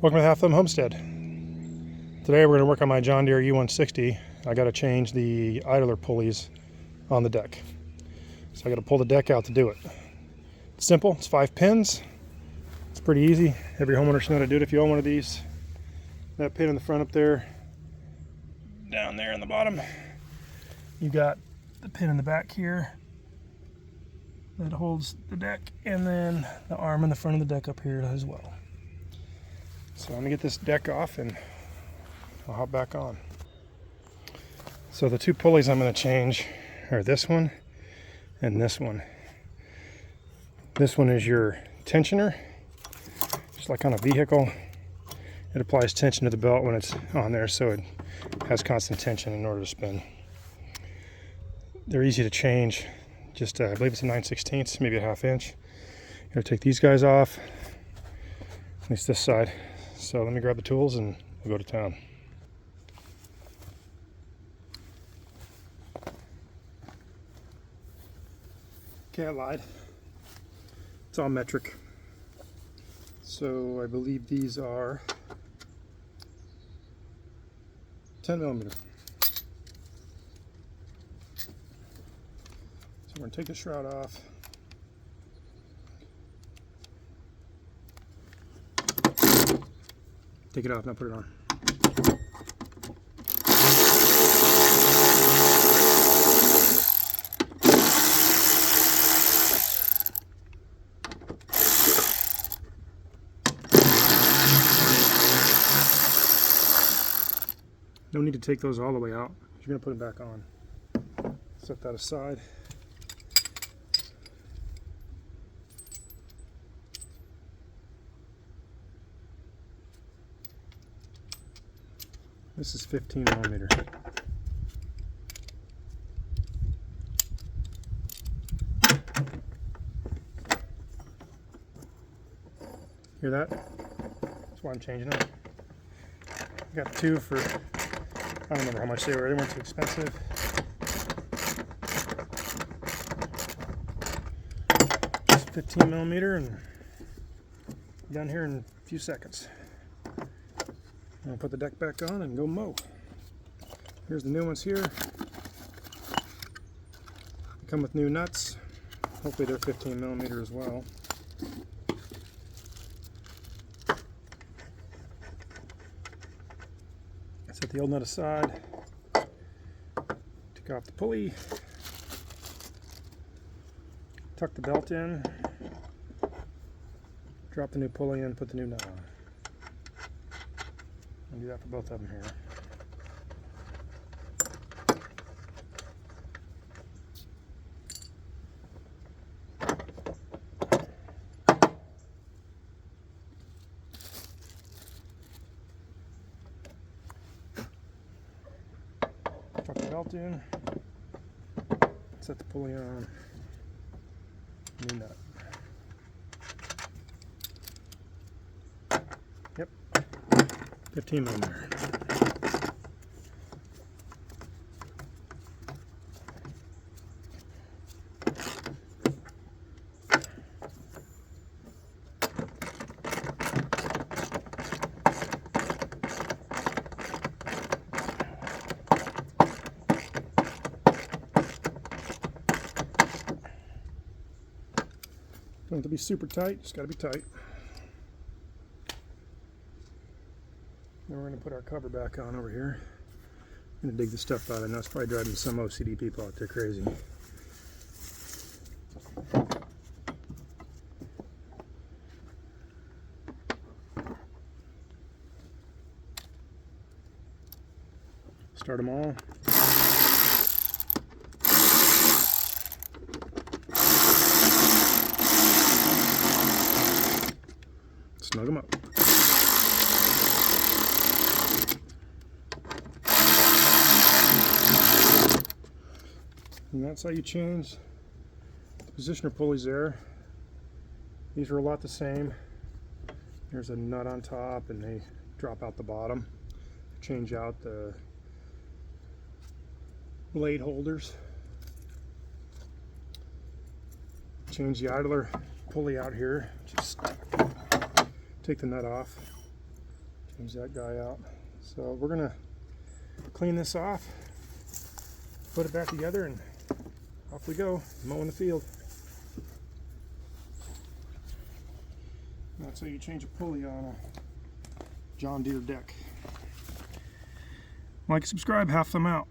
Welcome to Half Thumb Homestead. Today we're going to work on my John Deere E160. I got to change the idler pulleys on the deck. So I got to pull the deck out to do it. It's simple, it's 5 pins. It's pretty easy. Every homeowner should know how to do it if you own one of these. That pin in the front up there, down there in the bottom. You got the pin in the back here that holds the deck, and then the arm in the front of the deck up here as well. So I'm gonna get this deck off and I'll hop back on. So the two pulleys I'm gonna change are this one and this one. This one is your tensioner. Just like on a vehicle, it applies tension to the belt when it's on there, so it has constant tension in order to spin. They're easy to change. Just I believe it's a 9/16, maybe a 1/2 inch. I'm gonna take these guys off, at least this side. So let me grab the tools and we'll go to town. Okay, I lied. It's all metric. So I believe these are 10 millimeter. So we're gonna take the shroud off. Take it off, now put it on. No need to take those all the way out. You're going to put them back on. Set that aside. This is 15 millimeter. Hear that? That's why I'm changing them. I got two for, I don't remember how much they were. They weren't too expensive. Just 15 millimeter and done here in a few seconds. I'm gonna put the deck back on and go mow. Here's the new ones here. They come with new nuts. Hopefully they're 15 millimeter as well. Set the old nut aside. Take off the pulley. Tuck the belt in. Drop the new pulley in, put the new nut on. I'll do that for both of them here. Tuck the belt in. Set the pulley on. New nut. Yep. 15 millimeter. Don't have to be super tight, just got to be tight. Then we're going to put our cover back on over here. I'm going to dig the stuff out. I know it's probably driving some OCD people out there crazy. Start them all. Snug them up. And that's how you change the positioner pulleys there. These are a lot the same. There's a nut on top and they drop out the bottom. Change out the blade holders. Change the idler pulley out here. Just take the nut off. Use that guy out. So we're gonna clean this off, put it back together, and off we go, mowing the field. That's how you change a pulley on a John Deere deck. Like, subscribe, half them out.